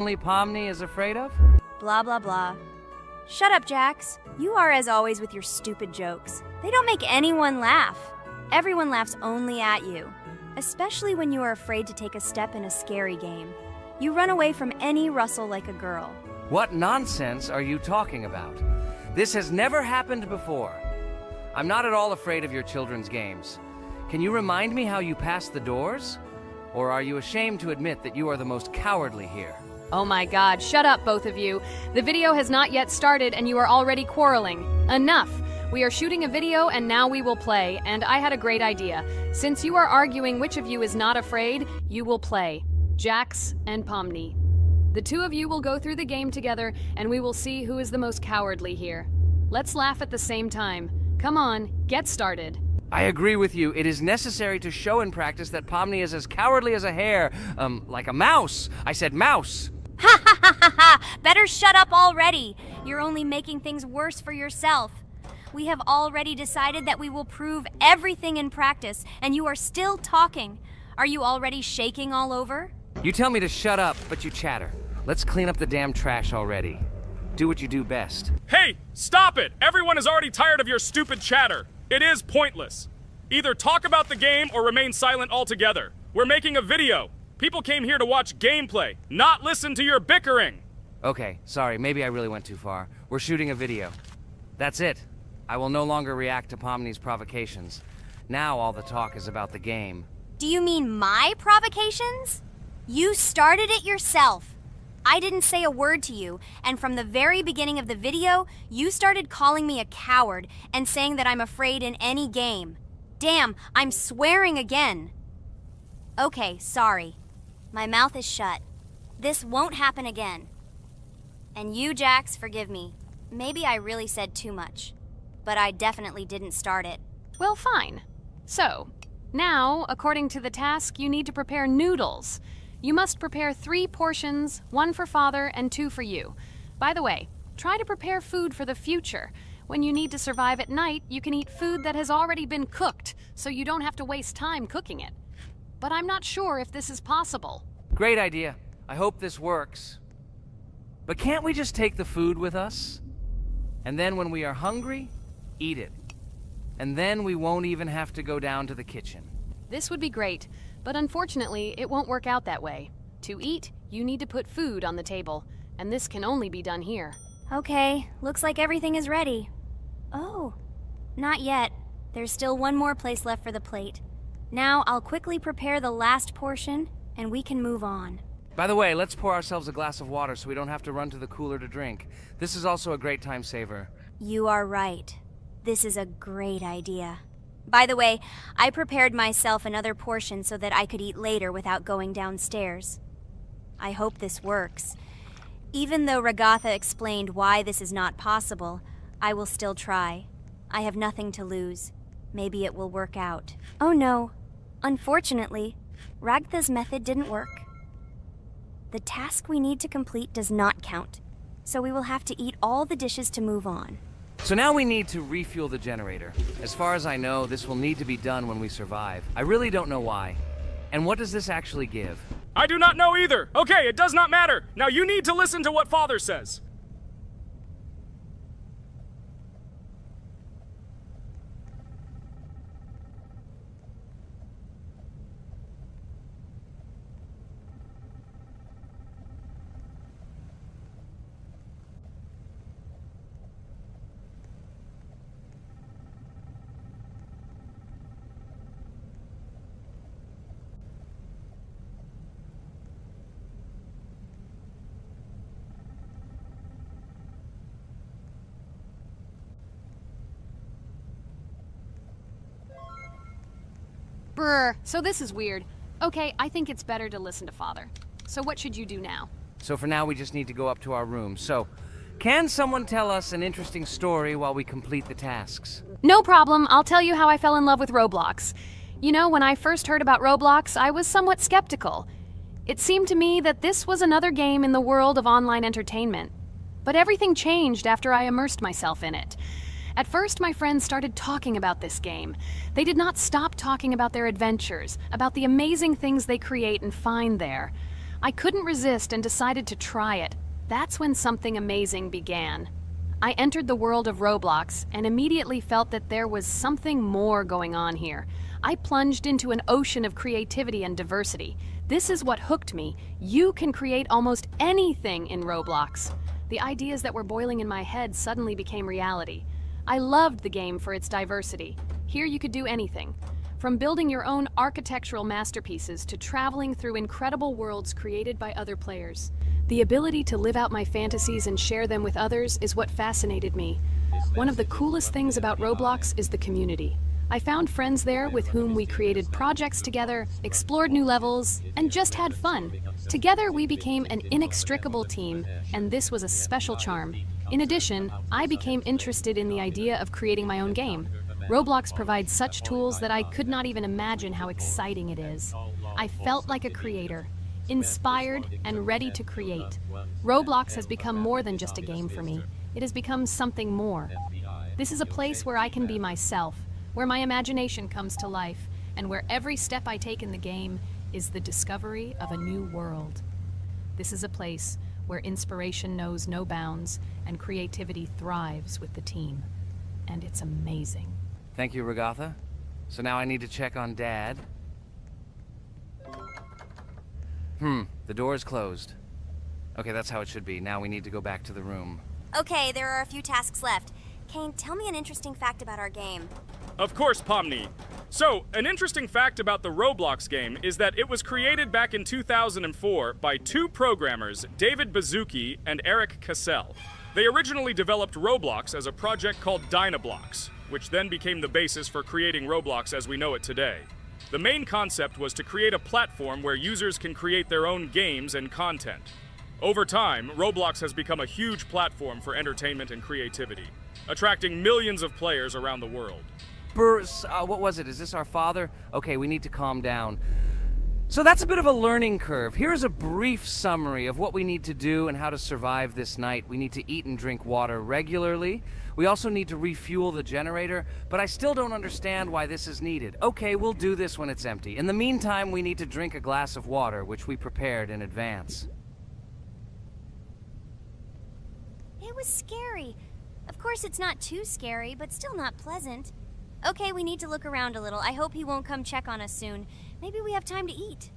only Pomni is afraid of? Blah, blah, blah. Shut up, Jax. You are as always with your stupid jokes. They don't make anyone laugh. Everyone laughs only at you, especially when you are afraid to take a step in a scary game. You run away from any rustle like a girl. What nonsense are you talking about? This has never happened before. I'm not at all afraid of your children's games. Can you remind me how you passed the doors? Or are you ashamed to admit that you are the most cowardly here? Oh my god, shut up, both of you. The video has not yet started and you are already quarreling. Enough! We are shooting a video and now we will play, and I had a great idea. Since you are arguing which of you is not afraid, you will play. Jax and Pomni. The two of you will go through the game together and we will see who is the most cowardly here. Let's laugh at the same time. Come on, get started. I agree with you. It is necessary to show in practice that Pomni is as cowardly as a hare. Like a mouse. I said mouse. Ha ha ha ha ha! Better shut up already. You're only making things worse for yourself. We have already decided that we will prove everything in practice, and you are still talking. Are you already shaking all over? You tell me to shut up, but you chatter. Let's clean up the damn trash already. Do what you do best. Hey, stop it! Everyone is already tired of your stupid chatter. It is pointless. Either talk about the game or remain silent altogether. We're making a video. People came here to watch gameplay, not listen to your bickering. Okay, sorry, maybe I really went too far. We're shooting a video. That's it. I will no longer react to Pomni's provocations. Now all the talk is about the game. Do you mean my provocations? You started it yourself. I didn't say a word to you, and from the very beginning of the video, you started calling me a coward and saying that I'm afraid in any game. Damn, I'm swearing again. Okay, sorry. My mouth is shut. This won't happen again. And you, Jax, forgive me. Maybe I really said too much, but I definitely didn't start it. Well, fine. So, now, according to the task, you need to prepare noodles. You must prepare 3 portions, 1 for Father and 2 for you. By the way, try to prepare food for the future. When you need to survive at night, you can eat food that has already been cooked, so you don't have to waste time cooking it. But I'm not sure if this is possible. Great idea. I hope this works. But can't we just take the food with us? And then when we are hungry, eat it. And then we won't even have to go down to the kitchen. This would be great, but unfortunately, it won't work out that way. To eat, you need to put food on the table, and this can only be done here. Okay, looks like everything is ready. Oh, not yet. There's still one more place left for the plate. Now I'll quickly prepare the last portion, and we can move on. By the way, let's pour ourselves a glass of water so we don't have to run to the cooler to drink. This is also a great time saver. You are right. This is a great idea. By the way, I prepared myself another portion so that I could eat later without going downstairs. I hope this works. Even though Ragatha explained why this is not possible, I will still try. I have nothing to lose. Maybe it will work out. Oh no. Unfortunately, Ragatha's method didn't work. The task we need to complete does not count, so we will have to eat all the dishes to move on. So now we need to refuel the generator. As far as I know, this will need to be done when we survive. I really don't know why. And what does this actually give? I do not know either. Okay, it does not matter. Now you need to listen to what Father says. Brr, so this is weird. Okay, I think it's better to listen to Father. So what should you do now? So for now, we just need to go up to our room. So, can someone tell us an interesting story while we complete the tasks? No problem, I'll tell you how I fell in love with Roblox. You know, when I first heard about Roblox, I was somewhat skeptical. It seemed to me that this was another game in the world of online entertainment. But everything changed after I immersed myself in it. At first, my friends started talking about this game. They did not stop talking about their adventures, about the amazing things they create and find there. I couldn't resist and decided to try it. That's when something amazing began. I entered the world of Roblox and immediately felt that there was something more going on here. I plunged into an ocean of creativity and diversity. This is what hooked me. You can create almost anything in Roblox. The ideas that were boiling in my head suddenly became reality. I loved the game for its diversity. Here you could do anything. From building your own architectural masterpieces to traveling through incredible worlds created by other players. The ability to live out my fantasies and share them with others is what fascinated me. One of the coolest things about Roblox is the community. I found friends there with whom we created projects together, explored new levels, and just had fun. Together we became an inextricable team, and this was a special charm. In addition, I became interested in the idea of creating my own game. Roblox provides such tools that I could not even imagine how exciting it is. I felt like a creator, inspired and ready to create. Roblox has become more than just a game for me. It has become something more. This is a place where I can be myself, where my imagination comes to life, and where every step I take in the game is the discovery of a new world. This is a place where inspiration knows no bounds and creativity thrives with the team. And it's amazing. Thank you, Regatha. So now I need to check on Dad. The door is closed. Okay, that's how it should be. Now we need to go back to the room. Okay, there are a few tasks left. Kane, tell me an interesting fact about our game. Of course, Pomni. So, an interesting fact about the Roblox game is that it was created back in 2004 by two programmers, David Baszucki and Eric Cassell. They originally developed Roblox as a project called Dynablocks, which then became the basis for creating Roblox as we know it today. The main concept was to create a platform where users can create their own games and content. Over time, Roblox has become a huge platform for entertainment and creativity, attracting millions of players around the world. What was it? Is this our father? Okay, we need to calm down. So that's a bit of a learning curve. Here's a brief summary of what we need to do and how to survive this night. We need to eat and drink water regularly. We also need to refuel the generator, but I still don't understand why this is needed. Okay, we'll do this when it's empty. In the meantime, we need to drink a glass of water, which we prepared in advance. It was scary. Of course, it's not too scary, but still not pleasant. Okay, we need to look around a little. I hope he won't come check on us soon. Maybe we have time to eat.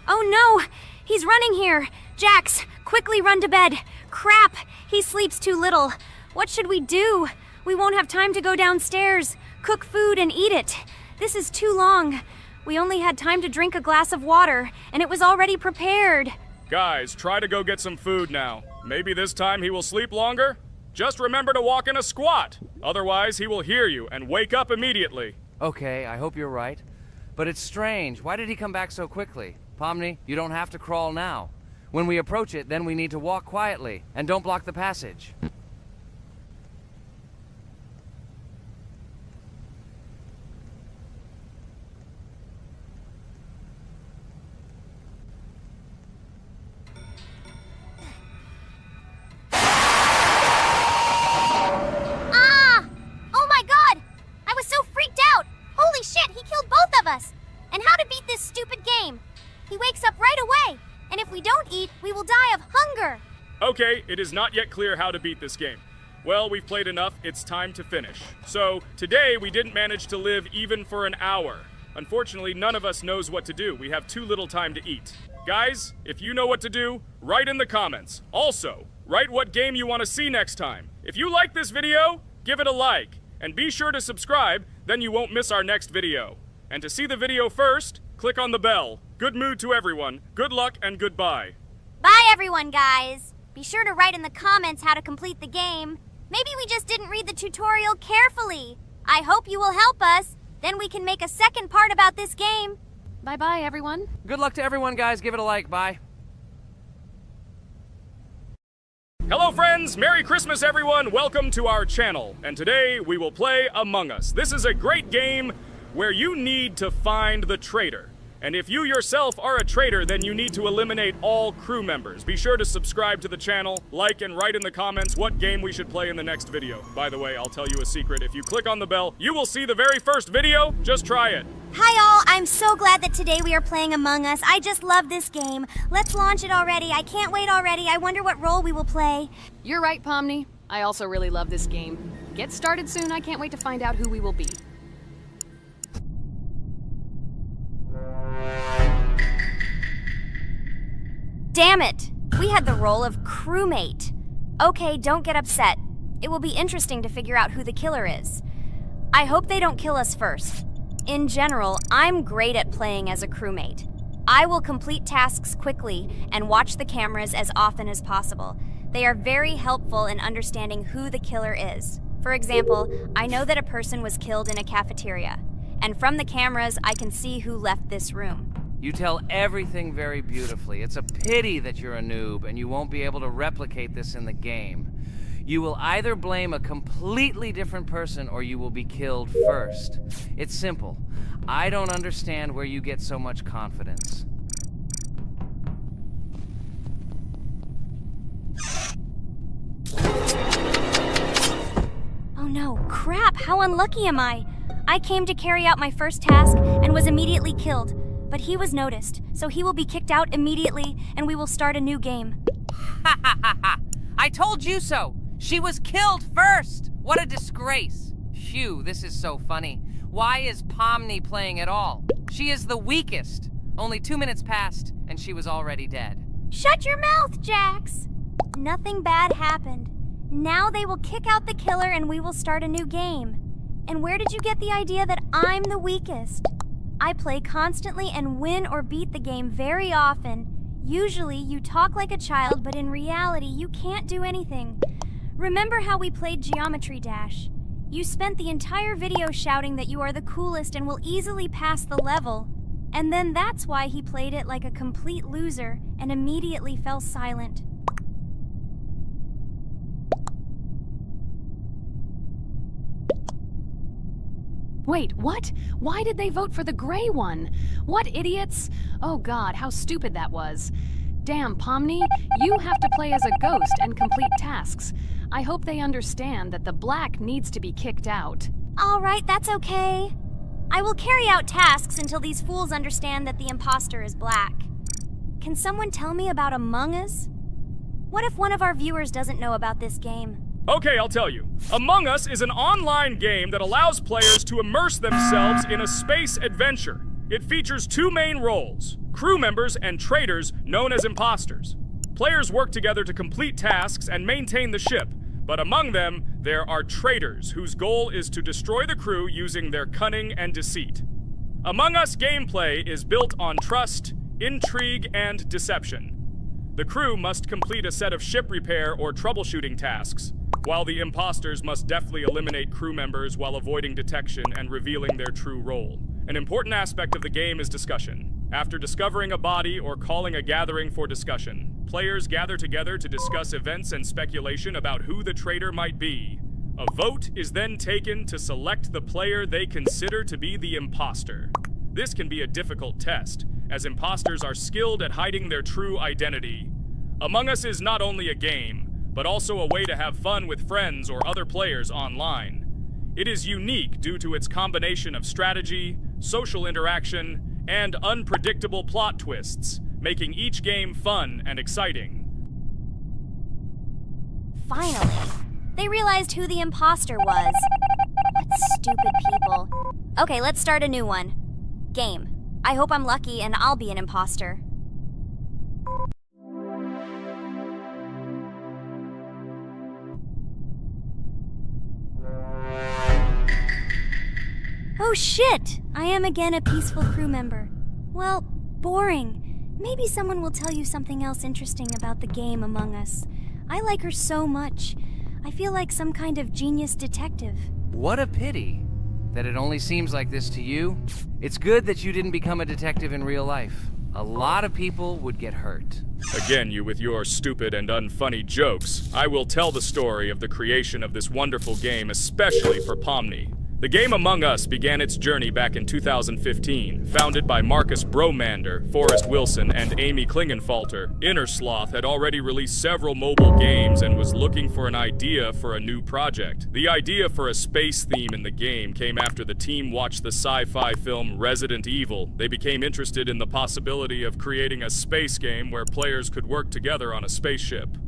Oh no! He's running here! Jax, quickly run to bed! Crap! He sleeps too little. What should we do? We won't have time to go downstairs, cook food, and eat it. This is too long. We only had time to drink a glass of water, and it was already prepared. Guys, try to go get some food now. Maybe this time he will sleep longer? Just remember to walk in a squat. Otherwise, he will hear you and wake up immediately. Okay, I hope you're right. But it's strange. Why did he come back so quickly? Pomni, you don't have to crawl now. When we approach it, then we need to walk quietly. And don't block the passage. And how to beat this stupid game. He wakes up right away, and if we don't eat, we will die of hunger. Okay, it is not yet clear how to beat this game. Well, we've played enough, it's time to finish. So, today we didn't manage to live even for an hour. Unfortunately, none of us knows what to do. We have too little time to eat. Guys, if you know what to do, write in the comments. Also, write what game you want to see next time. If you like this video, give it a like. And be sure to subscribe, then you won't miss our next video. And to see the video first, click on the bell. Good mood to everyone. Good luck and goodbye. Bye everyone, guys. Be sure to write in the comments how to complete the game. Maybe we just didn't read the tutorial carefully. I hope you will help us. Then we can make a second part about this game. Bye-bye, everyone. Good luck to everyone, guys. Give it a like. Bye. Hello friends, Merry Christmas everyone, welcome to our channel. And today we will play Among Us. This is a great game where you need to find the traitor. And if you yourself are a traitor, then you need to eliminate all crew members. Be sure to subscribe to the channel, like, and write in the comments what game we should play in the next video. By the way, I'll tell you a secret. If you click on the bell, you will see the very first video. Just try it. Hi all, I'm so glad that today we are playing Among Us. I just love this game. Let's launch it already. I can't wait already. I wonder what role we will play. You're right, Pomni. I also really love this game. Get started soon. I can't wait to find out who we will be. Damn it! We had the role of crewmate. Okay, don't get upset. It will be interesting to figure out who the killer is. I hope they don't kill us first. In general, I'm great at playing as a crewmate. I will complete tasks quickly and watch the cameras as often as possible. They are very helpful in understanding who the killer is. For example, I know that a person was killed in a cafeteria, and from the cameras, I can see who left this room. You tell everything very beautifully. It's a pity that you're a noob and you won't be able to replicate this in the game. You will either blame a completely different person or you will be killed first. It's simple. I don't understand where you get so much confidence. Oh no, crap, how unlucky am I? I came to carry out my first task and was immediately killed. But he was noticed, so he will be kicked out immediately, and we will start a new game. Ha ha ha ha! I told you so! She was killed first! What a disgrace! Phew, this is so funny. Why is Pomni playing at all? She is the weakest. Only 2 minutes passed, and she was already dead. Shut your mouth, Jax! Nothing bad happened. Now they will kick out the killer and we will start a new game. And where did you get the idea that I'm the weakest? I play constantly and win or beat the game very often. Usually, you talk like a child, but in reality, you can't do anything. Remember how we played Geometry Dash? You spent the entire video shouting that you are the coolest and will easily pass the level. And then that's why he played it like a complete loser and immediately fell silent. Wait, what? Why did they vote for the gray one? What idiots? Oh god, how stupid that was. Damn, Pomni, you have to play as a ghost and complete tasks. I hope they understand that the black needs to be kicked out. All right, that's okay. I will carry out tasks until these fools understand that the imposter is black. Can someone tell me about Among Us? What if one of our viewers doesn't know about this game? Okay, I'll tell you. Among Us is an online game that allows players to immerse themselves in a space adventure. It features 2 main roles, crew members and traitors known as imposters. Players work together to complete tasks and maintain the ship, but among them, there are traitors whose goal is to destroy the crew using their cunning and deceit. Among Us gameplay is built on trust, intrigue, and deception. The crew must complete a set of ship repair or troubleshooting tasks, while the imposters must deftly eliminate crew members while avoiding detection and revealing their true role. An important aspect of the game is discussion. After discovering a body or calling a gathering for discussion, players gather together to discuss events and speculation about who the traitor might be. A vote is then taken to select the player they consider to be the imposter. This can be a difficult test, as imposters are skilled at hiding their true identity. Among Us is not only a game, but also a way to have fun with friends or other players online. It is unique due to its combination of strategy, social interaction, and unpredictable plot twists, making each game fun and exciting. Finally, they realized who the imposter was. What stupid people. Okay, let's start a new one. Game. I hope I'm lucky and I'll be an imposter. Oh shit! I am again a peaceful crew member. Well, boring. Maybe someone will tell you something else interesting about the game Among Us. I like her so much. I feel like some kind of genius detective. What a pity that it only seems like this to you. It's good that you didn't become a detective in real life. A lot of people would get hurt. Again, you with your stupid and unfunny jokes. I will tell the story of the creation of this wonderful game, especially for Pomni. The game Among Us began its journey back in 2015. Founded by Marcus Bromander, Forrest Wilson, and Amy Klingenfalter, Innersloth had already released several mobile games and was looking for an idea for a new project. The idea for a space theme in the game came after the team watched the sci-fi film Resident Evil. They became interested in the possibility of creating a space game where players could work together on a spaceship.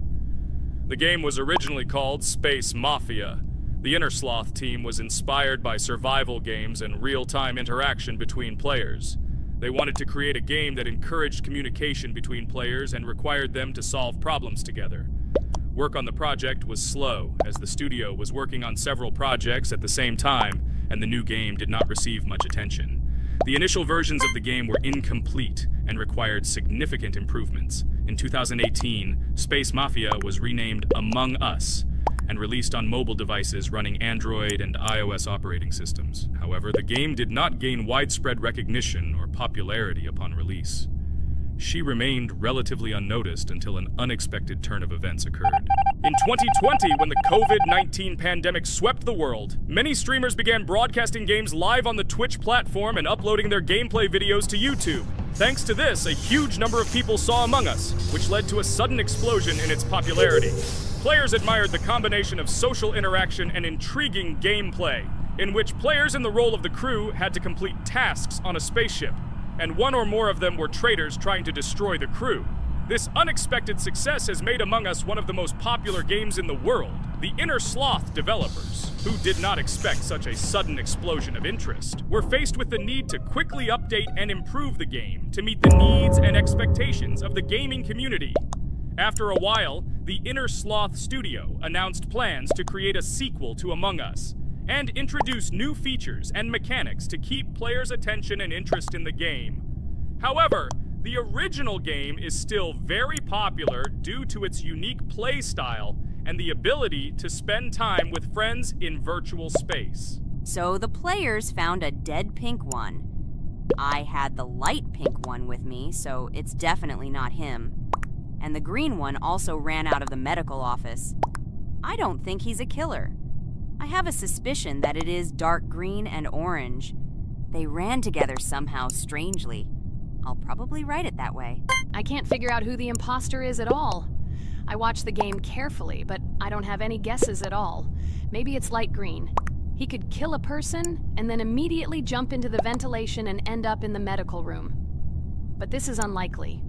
The game was originally called Space Mafia. The Innersloth team was inspired by survival games and real-time interaction between players. They wanted to create a game that encouraged communication between players and required them to solve problems together. Work on the project was slow, as the studio was working on several projects at the same time, and the new game did not receive much attention. The initial versions of the game were incomplete and required significant improvements. In 2018, Space Mafia was renamed Among Us and released on mobile devices running Android and iOS operating systems. However, the game did not gain widespread recognition or popularity upon release. She remained relatively unnoticed until an unexpected turn of events occurred. In 2020, when the COVID-19 pandemic swept the world, many streamers began broadcasting games live on the Twitch platform and uploading their gameplay videos to YouTube. Thanks to this, a huge number of people saw Among Us, which led to a sudden explosion in its popularity. Players admired the combination of social interaction and intriguing gameplay, in which players in the role of the crew had to complete tasks on a spaceship, and one or more of them were traitors trying to destroy the crew. This unexpected success has made Among Us one of the most popular games in the world. The Innersloth developers, who did not expect such a sudden explosion of interest, were faced with the need to quickly update and improve the game to meet the needs and expectations of the gaming community. After a while, the Innersloth studio announced plans to create a sequel to Among Us and introduce new features and mechanics to keep players' attention and interest in the game. However, the original game is still very popular due to its unique play style and the ability to spend time with friends in virtual space. So the players found a dead pink one. I had the light pink one with me, so it's definitely not him. And the green one also ran out of the medical office. I don't think he's a killer. I have a suspicion that it is dark green and orange. They ran together somehow strangely. I'll probably write it that way. I can't figure out who the imposter is at all. I watched the game carefully, but I don't have any guesses at all. Maybe it's light green. He could kill a person and then immediately jump into the ventilation and end up in the medical room. But this is unlikely.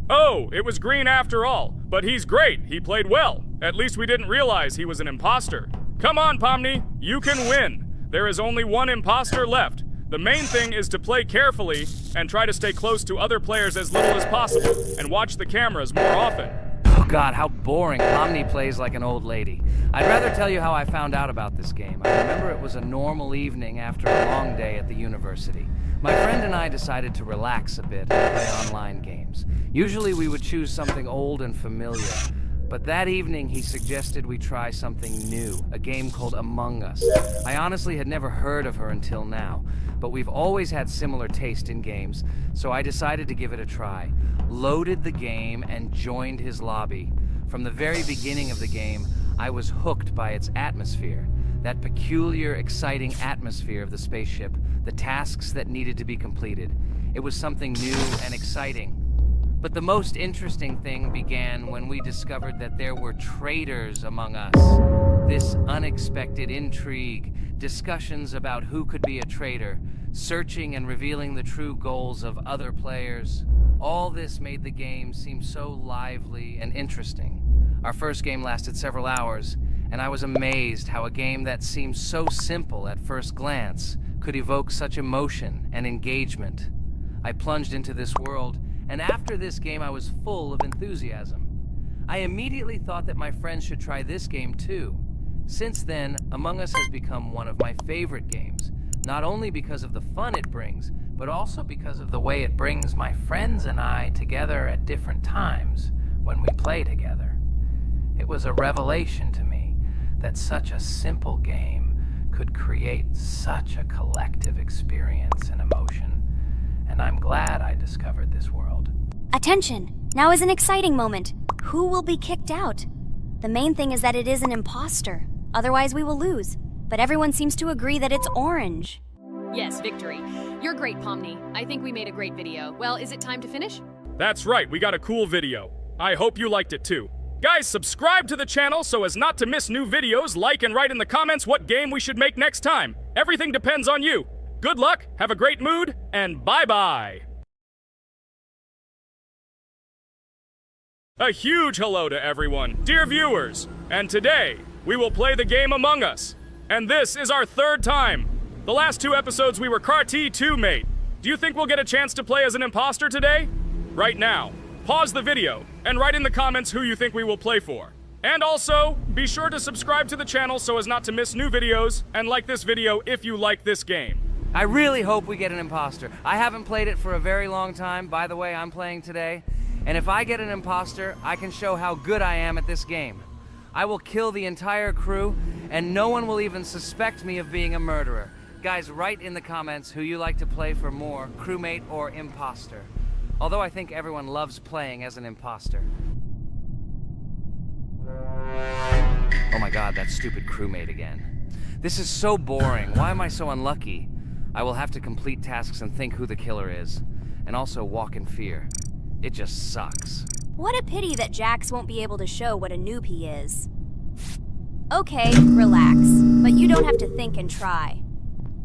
Oh, it was green after all. But he's great. He played well. At least we didn't realize he was an imposter. Come on, Pomni. You can win. There is only one imposter left. The main thing is to play carefully and try to stay close to other players as little as possible and watch the cameras more often. Oh God, how boring. Pomni plays like an old lady. I'd rather tell you how I found out about this game. I remember it was a normal evening after a long day at the university. My friend and I decided to relax a bit and play online games. Usually we would choose something old and familiar, but that evening he suggested we try something new, a game called Among Us. I honestly had never heard of her until now, but we've always had similar taste in games, so I decided to give it a try. Loaded the game and joined his lobby. From the very beginning of the game, I was hooked by its atmosphere. That peculiar, exciting atmosphere of the spaceship, the tasks that needed to be completed. It was something new and exciting. But the most interesting thing began when we discovered that there were traitors among us. This unexpected intrigue, discussions about who could be a traitor, searching and revealing the true goals of other players. All this made the game seem so lively and interesting. Our first game lasted several hours, and I was amazed how a game that seemed so simple at first glance could evoke such emotion and engagement. I plunged into this world, and after this game I was full of enthusiasm. I immediately thought that my friends should try this game too. Since then, Among Us has become one of my favorite games. Not only because of the fun it brings, but also because of the way it brings my friends and I together at different times when we play together. It was a revelation to me that such a simple game could create such a collective experience and emotion, and I'm glad I discovered this world. Attention! Now is an exciting moment. Who will be kicked out? The main thing is that it is an imposter. Otherwise, we will lose. But everyone seems to agree that it's orange. Yes, victory. You're great, Pomni. I think we made a great video. Well, is it time to finish? That's right, we got a cool video. I hope you liked it too. Guys, subscribe to the channel so as not to miss new videos, like and write in the comments what game we should make next time. Everything depends on you. Good luck, have a great mood, and bye-bye. A huge hello to everyone, dear viewers, and today we will play the game Among Us. And this is our third time. The last 2 episodes we were Carti 2 mate. Do you think we'll get a chance to play as an imposter today? Right now, pause the video and write in the comments who you think we will play for. And also, be sure to subscribe to the channel so as not to miss new videos, and like this video if you like this game. I really hope we get an imposter. I haven't played it for a very long time. By the way, I'm playing today. And if I get an imposter, I can show how good I am at this game. I will kill the entire crew, and no one will even suspect me of being a murderer. Guys, write in the comments who you like to play for more, crewmate or imposter. Although I think everyone loves playing as an imposter. Oh my god, that stupid crewmate again. This is so boring. Why am I so unlucky? I will have to complete tasks and think who the killer is, and also walk in fear. It just sucks. What a pity that Jax won't be able to show what a noob he is. Okay, relax. But you don't have to think and try.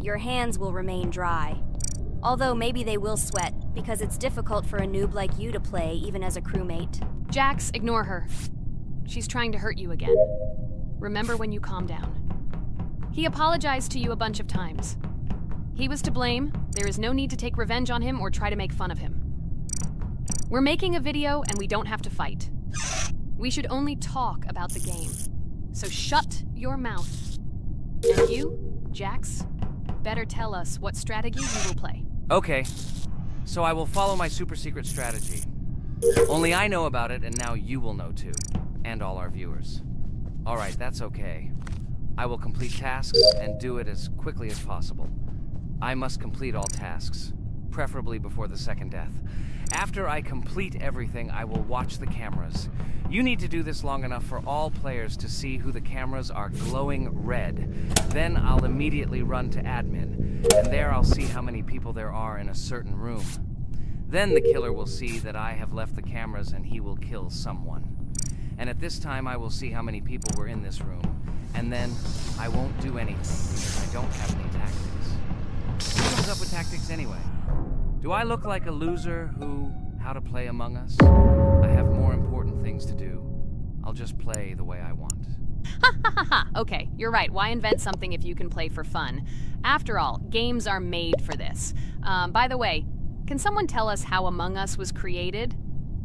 Your hands will remain dry. Although maybe they will sweat, because it's difficult for a noob like you to play, even as a crewmate. Jax, ignore her. She's trying to hurt you again. Remember when you calm down. He apologized to you a bunch of times. He was to blame. There is no need to take revenge on him or try to make fun of him. We're making a video and we don't have to fight. We should only talk about the game. So shut your mouth. And you, Jax, better tell us what strategy you will play. Okay, so I will follow my super secret strategy. Only I know about it, and now you will know too. And all our viewers. Alright, that's okay. I will complete tasks and do it as quickly as possible. I must complete all tasks, preferably before the second death. After I complete everything, I will watch the cameras. You need to do this long enough for all players to see who the cameras are glowing red. Then I'll immediately run to admin, and there I'll see how many people there are in a certain room. Then the killer will see that I have left the cameras and he will kill someone. And at this time I will see how many people were in this room. And then I won't do anything because I don't have any tactics. Who comes up with tactics anyway? Do I look like a loser how to play Among Us? I have more important things to do. I'll just play the way I want. Ha ha ha ha! Okay, you're right. Why invent something if you can play for fun? After all, games are made for this. By the way, can someone tell us how Among Us was created?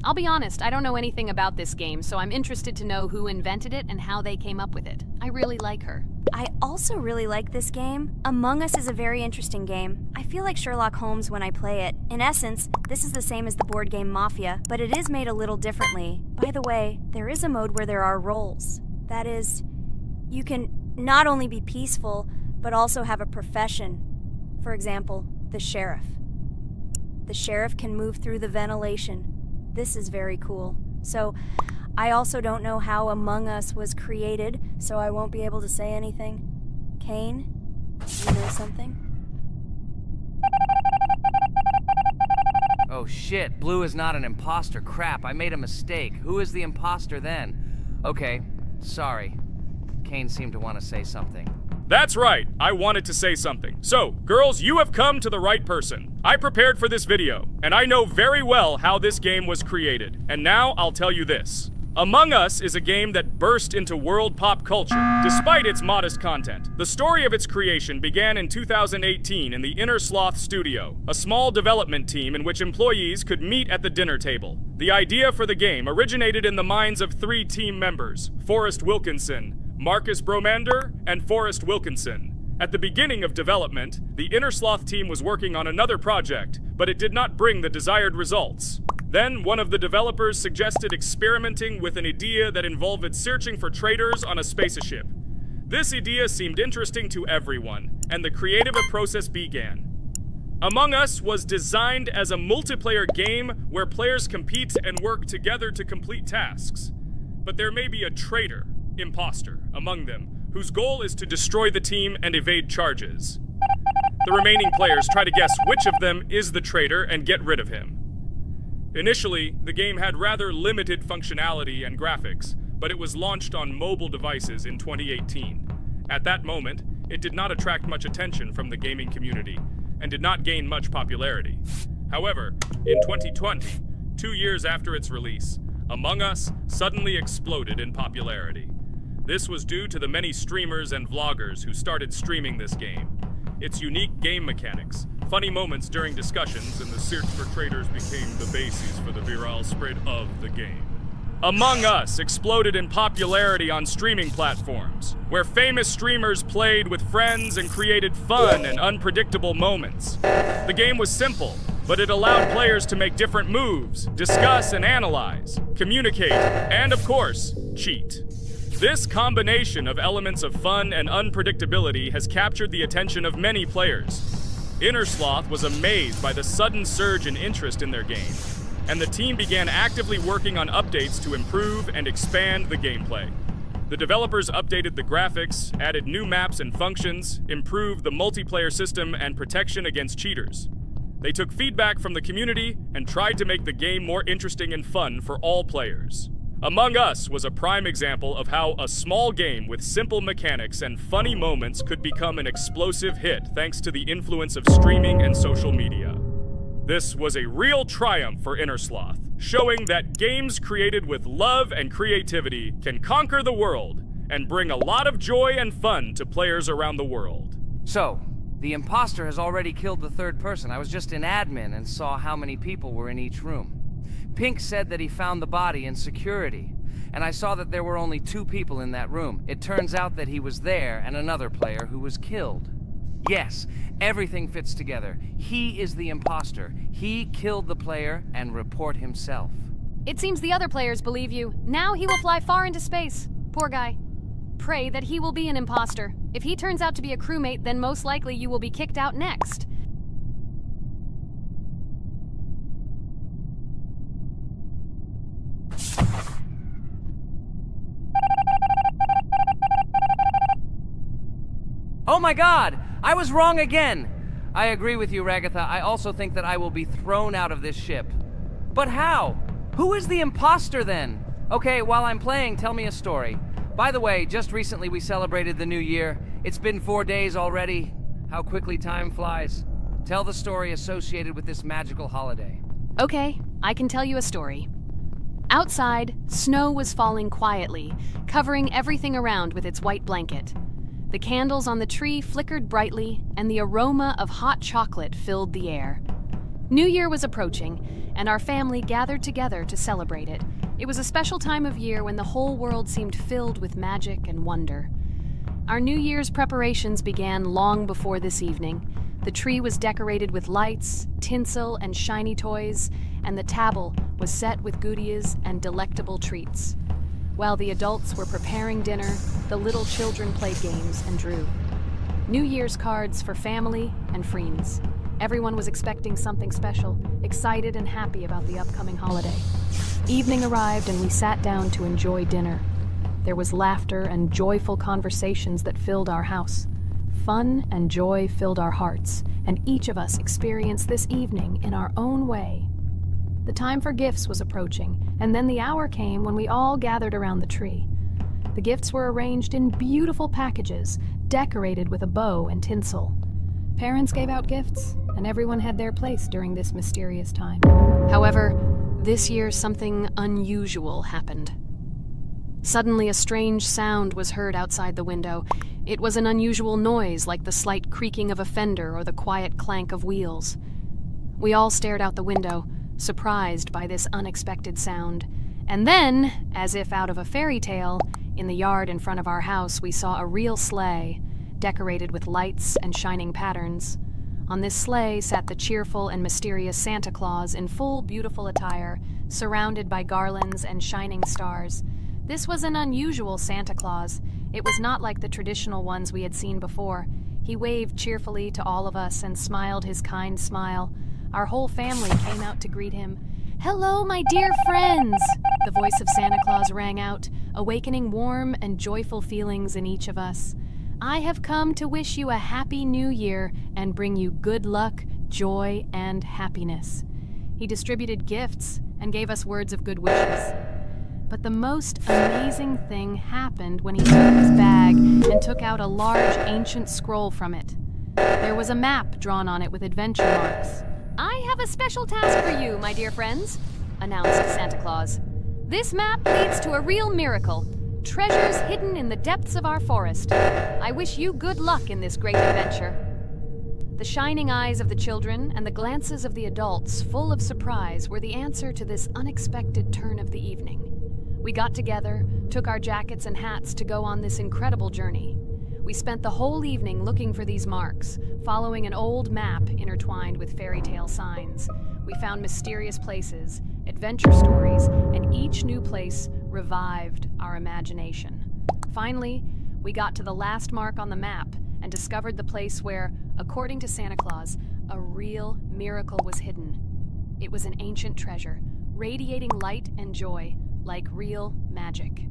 I'll be honest, I don't know anything about this game, so I'm interested to know who invented it and how they came up with it. I really like her. I also really like this game. Among Us is a very interesting game. I feel like Sherlock Holmes when I play it. In essence, this is the same as the board game Mafia, but it is made a little differently. By the way, there is a mode where there are roles. That is, you can not only be peaceful, but also have a profession. For example, the sheriff. The sheriff can move through the ventilation. This is very cool. So, I also don't know how Among Us was created, so I won't be able to say anything. Kane, you know something? Oh shit, Blue is not an imposter. Crap, I made a mistake. Who is the imposter then? Okay, sorry. Kane seemed to want to say something. That's right, I wanted to say something. So, girls, you have come to the right person. I prepared for this video, and I know very well how this game was created. And now I'll tell you this. Among Us is a game that burst into world pop culture, despite its modest content. The story of its creation began in 2018 in the Inner Sloth Studio, a small development team in which employees could meet at the dinner table. The idea for the game originated in the minds of 3 team members, Forrest Wilkinson, Marcus Bromander, and Forrest Wilkinson. At the beginning of development, the Innersloth team was working on another project, but it did not bring the desired results. Then, one of the developers suggested experimenting with an idea that involved searching for traitors on a spaceship. This idea seemed interesting to everyone, and the creative process began. Among Us was designed as a multiplayer game where players compete and work together to complete tasks. But there may be a traitor, imposter, among them, whose goal is to destroy the team and evade charges. The remaining players try to guess which of them is the traitor and get rid of him. Initially, the game had rather limited functionality and graphics, but it was launched on mobile devices in 2018. At that moment, it did not attract much attention from the gaming community, and did not gain much popularity. However, in 2020, 2 years after its release, Among Us suddenly exploded in popularity. This was due to the many streamers and vloggers who started streaming this game. Its unique game mechanics, funny moments during discussions, and the search for traitors became the basis for the viral spread of the game. Among Us exploded in popularity on streaming platforms, where famous streamers played with friends and created fun and unpredictable moments. The game was simple, but it allowed players to make different moves, discuss and analyze, communicate, and of course, cheat. This combination of elements of fun and unpredictability has captured the attention of many players. Innersloth was amazed by the sudden surge in interest in their game, and the team began actively working on updates to improve and expand the gameplay. The developers updated the graphics, added new maps and functions, improved the multiplayer system and protection against cheaters. They took feedback from the community and tried to make the game more interesting and fun for all players. Among Us was a prime example of how a small game with simple mechanics and funny moments could become an explosive hit thanks to the influence of streaming and social media. This was a real triumph for Innersloth, showing that games created with love and creativity can conquer the world and bring a lot of joy and fun to players around the world. So, the imposter has already killed the third person. I was just in admin and saw how many people were in each room. Pink said that he found the body in security, and I saw that there were only 2 people in that room. It turns out that he was there and another player who was killed. Yes, everything fits together. He is the imposter. He killed the player and report himself. It seems the other players believe you. Now he will fly far into space. Poor guy. Pray that he will be an imposter. If he turns out to be a crewmate, then most likely you will be kicked out next. Oh my god! I was wrong again! I agree with you, Ragatha. I also think that I will be thrown out of this ship. But how? Who is the imposter then? Okay, while I'm playing, tell me a story. By the way, just recently we celebrated the new year. It's been 4 days already. How quickly time flies. Tell the story associated with this magical holiday. Okay, I can tell you a story. Outside, snow was falling quietly, covering everything around with its white blanket. The candles on the tree flickered brightly, and the aroma of hot chocolate filled the air. New Year was approaching, and our family gathered together to celebrate it. It was a special time of year when the whole world seemed filled with magic and wonder. Our New Year's preparations began long before this evening. The tree was decorated with lights, tinsel, and shiny toys, and the table was set with goodies and delectable treats. While the adults were preparing dinner, the little children played games and drew. New Year's cards for family and friends. Everyone was expecting something special, excited and happy about the upcoming holiday. Evening arrived and we sat down to enjoy dinner. There was laughter and joyful conversations that filled our house. Fun and joy filled our hearts, and each of us experienced this evening in our own way. The time for gifts was approaching, and then the hour came when we all gathered around the tree. The gifts were arranged in beautiful packages, decorated with a bow and tinsel. Parents gave out gifts, and everyone had their place during this mysterious time. However, this year something unusual happened. Suddenly a strange sound was heard outside the window. It was an unusual noise, like the slight creaking of a fender or the quiet clank of wheels. We all stared out the window, surprised by this unexpected sound. And then, as if out of a fairy tale, in the yard in front of our house we saw a real sleigh, decorated with lights and shining patterns. On this sleigh sat the cheerful and mysterious Santa Claus in full beautiful attire, surrounded by garlands and shining stars. This was an unusual Santa Claus. It was not like the traditional ones we had seen before. He waved cheerfully to all of us and smiled his kind smile. Our whole family came out to greet him. "Hello, my dear friends!" The voice of Santa Claus rang out, awakening warm and joyful feelings in each of us. "I have come to wish you a happy new year and bring you good luck, joy, and happiness." He distributed gifts and gave us words of good wishes. But the most amazing thing happened when he took his bag and took out a large ancient scroll from it. There was a map drawn on it with adventure marks. "I have a special task for you, my dear friends," announced Santa Claus. "This map leads to a real miracle. Treasures hidden in the depths of our forest. I wish you good luck in this great adventure." The shining eyes of the children and the glances of the adults, full of surprise, were the answer to this unexpected turn of the evening. We got together, took our jackets and hats to go on this incredible journey. We spent the whole evening looking for these marks, following an old map intertwined with fairy tale signs. We found mysterious places, adventure stories, and each new place revived our imagination. Finally, we got to the last mark on the map and discovered the place where, according to Santa Claus, a real miracle was hidden. It was an ancient treasure, radiating light and joy, like real magic.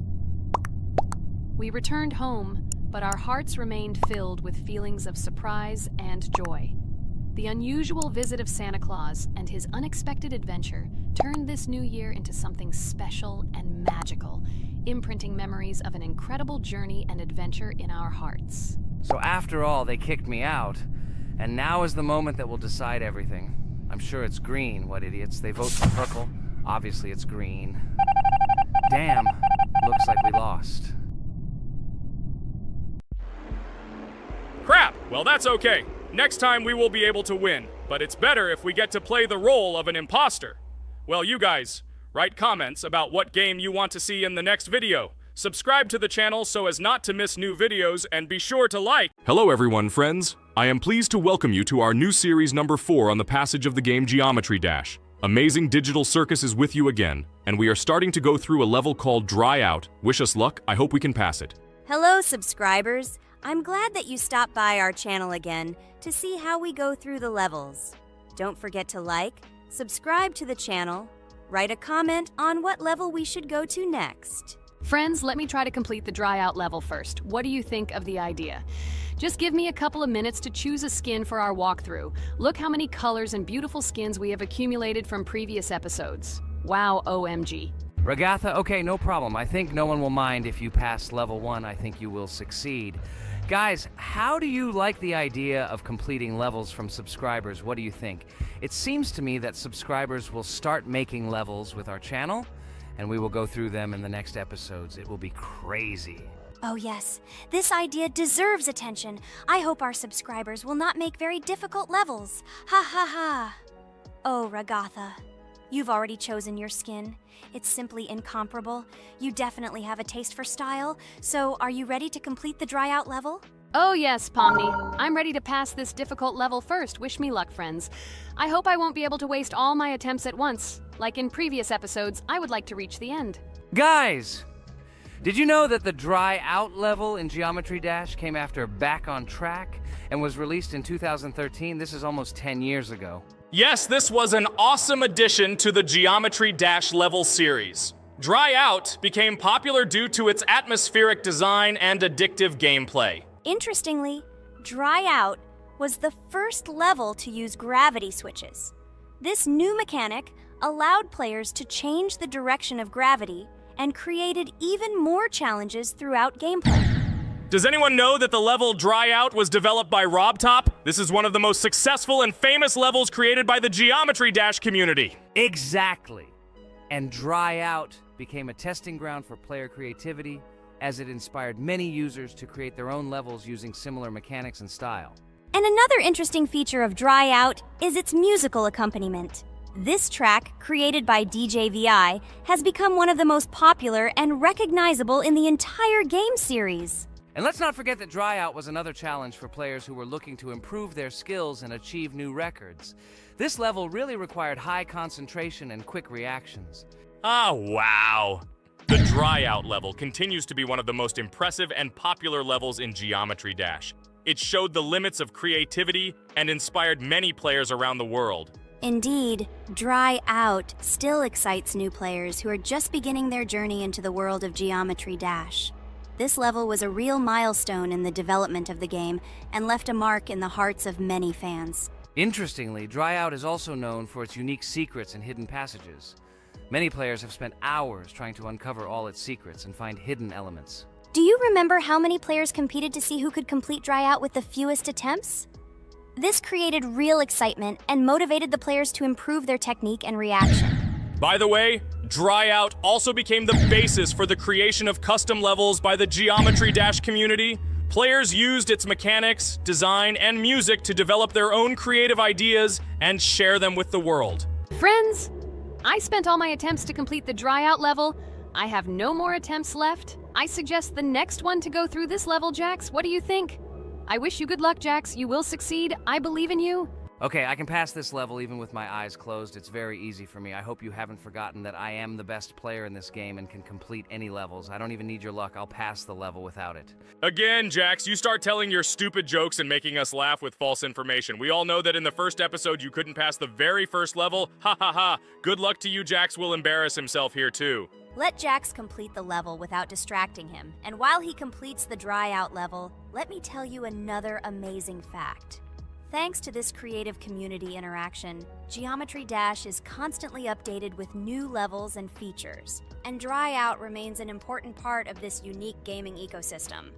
We returned home, but our hearts remained filled with feelings of surprise and joy. The unusual visit of Santa Claus and his unexpected adventure turned this new year into something special and magical, imprinting memories of an incredible journey and adventure in our hearts. So after all, they kicked me out, and now is the moment that will decide everything. I'm sure it's green, what idiots. They vote for purple. Obviously it's green. Damn, looks like we lost. Crap! Well, that's okay. Next time we will be able to win, but it's better if we get to play the role of an imposter. Well, you guys, write comments about what game you want to see in the next video. Subscribe to the channel so as not to miss new videos, and be sure to like. Hello everyone, friends. I am pleased to welcome you to our new series number 4 on the passage of the game Geometry Dash. Amazing Digital Circus is with you again, and we are starting to go through a level called Dry Out. Wish us luck, I hope we can pass it. Hello, subscribers. I'm glad that you stopped by our channel again to see how we go through the levels. Don't forget to like, subscribe to the channel, write a comment on what level we should go to next. Friends, let me try to complete the Dry Out level first. What do you think of the idea? Just give me a couple of minutes to choose a skin for our walkthrough. Look how many colors and beautiful skins we have accumulated from previous episodes. Wow, OMG. Ragatha, okay, no problem. I think no one will mind if you pass level 1. I think you will succeed. Guys, how do you like the idea of completing levels from subscribers? What do you think? It seems to me that subscribers will start making levels with our channel, and we will go through them in the next episodes. It will be crazy. Oh yes, this idea deserves attention. I hope our subscribers will not make very difficult levels. Ha ha ha. Oh, Ragatha, you've already chosen your skin. It's simply incomparable. You definitely have a taste for style. So, are you ready to complete the Dry Out level? Oh yes, Pomni. I'm ready to pass this difficult level first. Wish me luck, friends. I hope I won't be able to waste all my attempts at once. Like in previous episodes, I would like to reach the end. Guys! Did you know that the Dry Out level in Geometry Dash came after Back on Track and was released in 2013? This is almost 10 years ago. Yes, this was an awesome addition to the Geometry Dash level series. Dry Out became popular due to its atmospheric design and addictive gameplay. Interestingly, Dry Out was the first level to use gravity switches. This new mechanic allowed players to change the direction of gravity and created even more challenges throughout gameplay. Does anyone know that the level Dry Out was developed by RobTop? This is one of the most successful and famous levels created by the Geometry Dash community. Exactly. And Dry Out became a testing ground for player creativity, as it inspired many users to create their own levels using similar mechanics and style. And another interesting feature of Dry Out is its musical accompaniment. This track, created by DJ VI, has become one of the most popular and recognizable in the entire game series. And let's not forget that Dry Out was another challenge for players who were looking to improve their skills and achieve new records. This level really required high concentration and quick reactions. Ah, wow. The Dry Out level continues to be one of the most impressive and popular levels in Geometry Dash. It showed the limits of creativity and inspired many players around the world. Indeed, Dry Out still excites new players who are just beginning their journey into the world of Geometry Dash. This level was a real milestone in the development of the game and left a mark in the hearts of many fans. Interestingly, Dry Out is also known for its unique secrets and hidden passages. Many players have spent hours trying to uncover all its secrets and find hidden elements. Do you remember how many players competed to see who could complete Dry Out with the fewest attempts? This created real excitement and motivated the players to improve their technique and reaction. By the way, Dry Out also became the basis for the creation of custom levels by the Geometry Dash community. Players used its mechanics, design, and music to develop their own creative ideas and share them with the world. Friends, I spent all my attempts to complete the Dry Out level. I have no more attempts left. I suggest the next one to go through this level, Jax. What do you think? I wish you good luck, Jax. You will succeed. I believe in you. Okay, I can pass this level even with my eyes closed. It's very easy for me. I hope you haven't forgotten that I am the best player in this game and can complete any levels. I don't even need your luck. I'll pass the level without it. Again, Jax, you start telling your stupid jokes and making us laugh with false information. We all know that in the first episode you couldn't pass the very first level. Ha ha ha. Good luck to you, Jax will embarrass himself here too. Let Jax complete the level without distracting him. And while he completes the Dry Out level, let me tell you another amazing fact. Thanks to this creative community interaction, Geometry Dash is constantly updated with new levels and features, and Dry Out remains an important part of this unique gaming ecosystem.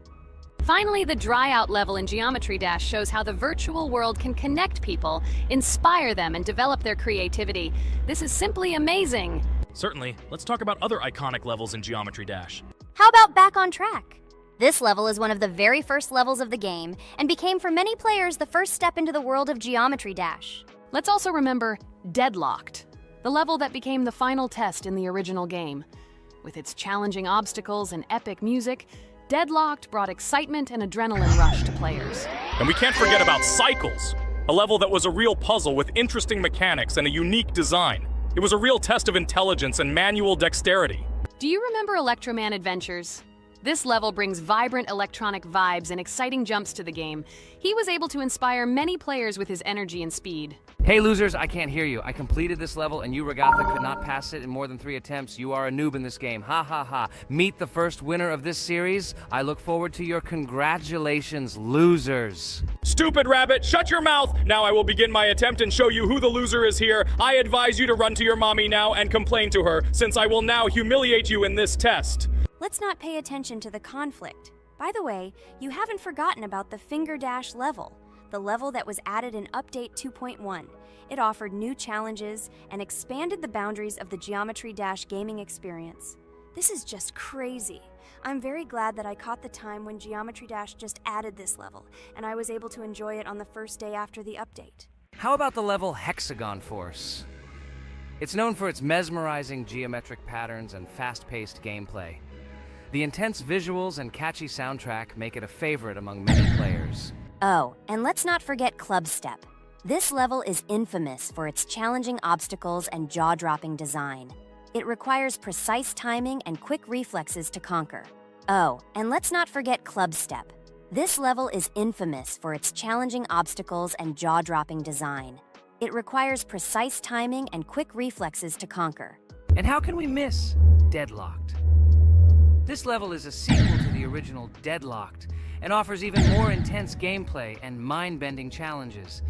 Finally, the Dry Out level in Geometry Dash shows how the virtual world can connect people, inspire them, and develop their creativity. This is simply amazing. Certainly. Let's talk about other iconic levels in Geometry Dash. How about Back on Track? This level is one of the very first levels of the game and became for many players the first step into the world of Geometry Dash. Let's also remember Deadlocked, the level that became the final test in the original game. With its challenging obstacles and epic music, Deadlocked brought excitement and adrenaline rush to players. And we can't forget about Cycles, a level that was a real puzzle with interesting mechanics and a unique design. It was a real test of intelligence and manual dexterity. Do you remember Electroman Adventures? This level brings vibrant electronic vibes and exciting jumps to the game. He was able to inspire many players with his energy and speed. Hey losers, I can't hear you. I completed this level and you, Regatha, could not pass it in more than 3 attempts. You are a noob in this game. Ha ha ha. Meet the first winner of this series. I look forward to your congratulations, losers. Stupid rabbit, shut your mouth! Now I will begin my attempt and show you who the loser is here. I advise you to run to your mommy now and complain to her, since I will now humiliate you in this test. Let's not pay attention to the conflict. By the way, you haven't forgotten about the Finger Dash level, the level that was added in Update 2.1. It offered new challenges and expanded the boundaries of the Geometry Dash gaming experience. This is just crazy. I'm very glad that I caught the time when Geometry Dash just added this level, and I was able to enjoy it on the first day after the update. How about the level Hexagon Force? It's known for its mesmerizing geometric patterns and fast-paced gameplay. The intense visuals and catchy soundtrack make it a favorite among many players. Oh, and let's not forget Club Step. This level is infamous for its challenging obstacles and jaw-dropping design. It requires precise timing and quick reflexes to conquer. Oh, and let's not forget Club Step. This level is infamous for its challenging obstacles and jaw-dropping design. It requires precise timing and quick reflexes to conquer. And how can we miss Deadlocked? This level is a sequel to the original Deadlocked and offers even more intense gameplay and mind-bending challenges.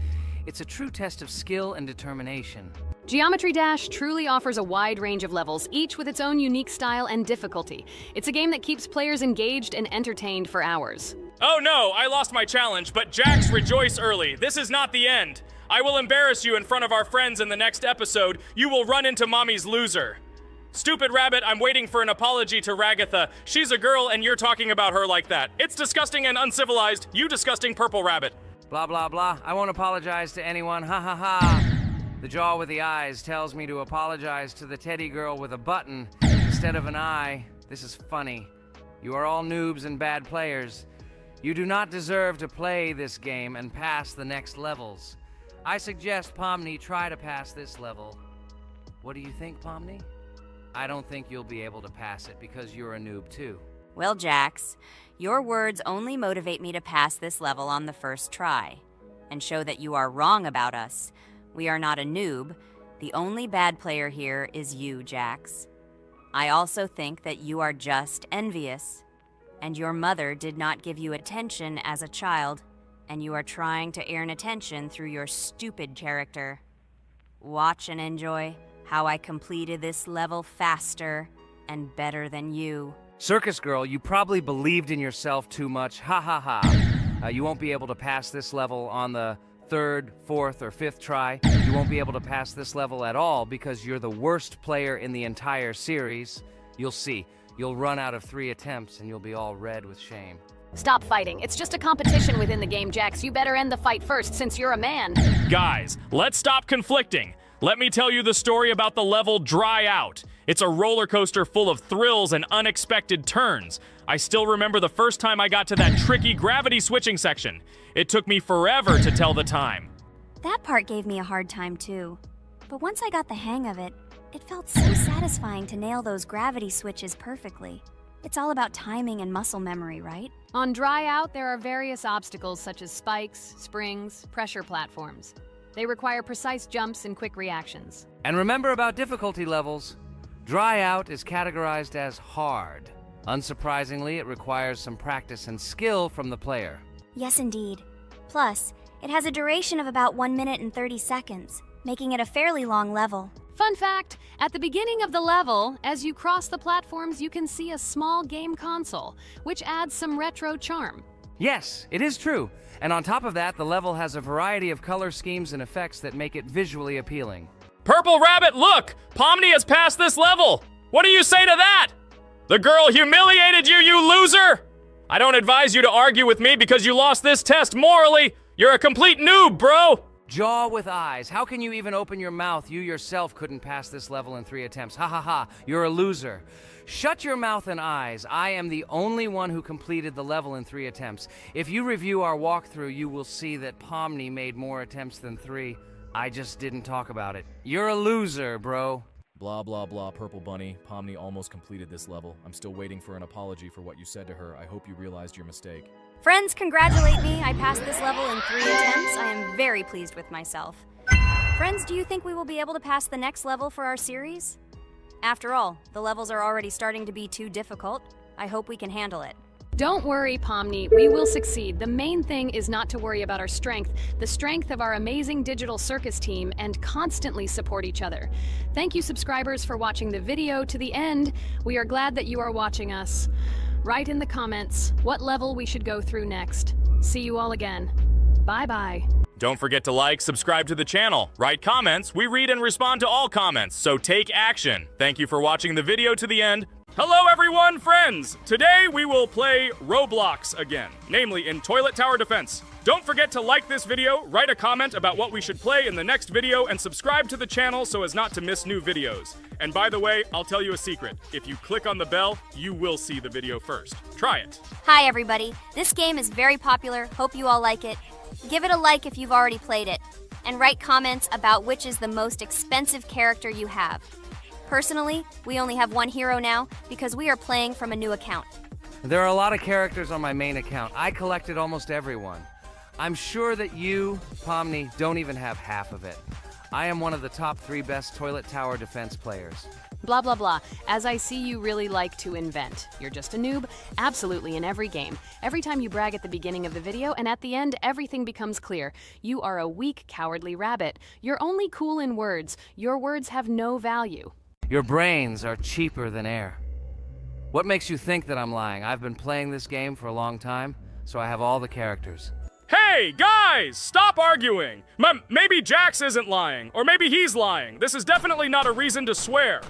It's a true test of skill and determination. Geometry Dash truly offers a wide range of levels, each with its own unique style and difficulty. It's a game that keeps players engaged and entertained for hours. Oh no, I lost my challenge, but Jax, rejoice early. This is not the end. I will embarrass you in front of our friends in the next episode. You will run into mommy's loser. Stupid rabbit, I'm waiting for an apology to Ragatha. She's a girl and you're talking about her like that. It's disgusting and uncivilized, you disgusting purple rabbit. Blah, blah, blah. I won't apologize to anyone. Ha ha ha. The jaw with the eyes tells me to apologize to the teddy girl with a button instead of an eye. This is funny. You are all noobs and bad players. You do not deserve to play this game and pass the next levels. I suggest Pomni try to pass this level. What do you think, Pomni? I don't think you'll be able to pass it because you're a noob too. Well, Jax, your words only motivate me to pass this level on the first try, and show that you are wrong about us. We are not a noob. The only bad player here is you, Jax. I also think that you are just envious, and your mother did not give you attention as a child, and you are trying to earn attention through your stupid character. Watch and enjoy how I completed this level faster and better than you. Circus Girl, you probably believed in yourself too much. Ha ha ha. You won't be able to pass this level on the third, fourth, or fifth try. You won't be able to pass this level at all because you're the worst player in the entire series. You'll see. You'll run out of 3 attempts and you'll be all red with shame. Stop fighting. It's just a competition within the game, Jax. You better end the fight first since you're a man. Guys, let's stop conflicting. Let me tell you the story about the level Dry Out. It's a roller coaster full of thrills and unexpected turns. I still remember the first time I got to that tricky gravity switching section. It took me forever to tell the time. That part gave me a hard time too. But once I got the hang of it, it felt so satisfying to nail those gravity switches perfectly. It's all about timing and muscle memory, right? On Dry Out, there are various obstacles such as spikes, springs, pressure platforms. They require precise jumps and quick reactions. And remember about difficulty levels. Dry Out is categorized as hard. Unsurprisingly, it requires some practice and skill from the player. Yes, indeed. Plus, it has a duration of about 1 minute and 30 seconds, making it a fairly long level. Fun fact, at the beginning of the level, as you cross the platforms, you can see a small game console, which adds some retro charm. Yes, it is true. And on top of that, the level has a variety of color schemes and effects that make it visually appealing. Purple Rabbit, look! Pomni has passed this level! What do you say to that? The girl humiliated you, you loser! I don't advise you to argue with me because you lost this test morally. You're a complete noob, bro! Jaw with eyes. How can you even open your mouth? You yourself couldn't pass this level in 3 attempts. Ha ha ha. You're a loser. Shut your mouth and eyes. I am the only one who completed the level in 3 attempts. If you review our walkthrough, you will see that Pomni made more attempts than 3. I just didn't talk about it. You're a loser, bro. Blah, blah, blah, Purple Bunny. Pomni almost completed this level. I'm still waiting for an apology for what you said to her. I hope you realized your mistake. Friends, congratulate me. I passed this level in 3 attempts. I am very pleased with myself. Friends, do you think we will be able to pass the next level for our series? After all, the levels are already starting to be too difficult. I hope we can handle it. Don't worry, Pomni, we will succeed. The main thing is not to worry about our strength, the strength of our amazing digital circus team, and constantly support each other. Thank you, subscribers, for watching the video to the end. We are glad that you are watching us. Write in the comments what level we should go through next. See you all again. Bye-bye. Don't forget to like, subscribe to the channel, write comments. We read and respond to all comments, so take action. Thank you for watching the video to the end. Hello everyone, friends! Today we will play Roblox again, namely in Toilet Tower Defense. Don't forget to like this video, write a comment about what we should play in the next video, and subscribe to the channel so as not to miss new videos. And by the way, I'll tell you a secret. If you click on the bell, you will see the video first. Try it. Hi everybody. This game is very popular. Hope you all like it. Give it a like if you've already played it. And write comments about which is the most expensive character you have. Personally, we only have one hero now because we are playing from a new account. There are a lot of characters on my main account. I collected almost everyone. I'm sure that you, Pomni, don't even have half of it. I am one of the top 3 best Toilet Tower Defense players. Blah, blah, blah. As I see, you really like to invent. You're just a noob, absolutely in every game. Every time you brag at the beginning of the video, and at the end, everything becomes clear. You are a weak, cowardly rabbit. You're only cool in words. Your words have no value. Your brains are cheaper than air. What makes you think that I'm lying? I've been playing this game for a long time, so I have all the characters. Hey, guys! Stop arguing! Maybe Jax isn't lying, or maybe he's lying. This is definitely not a reason to swear.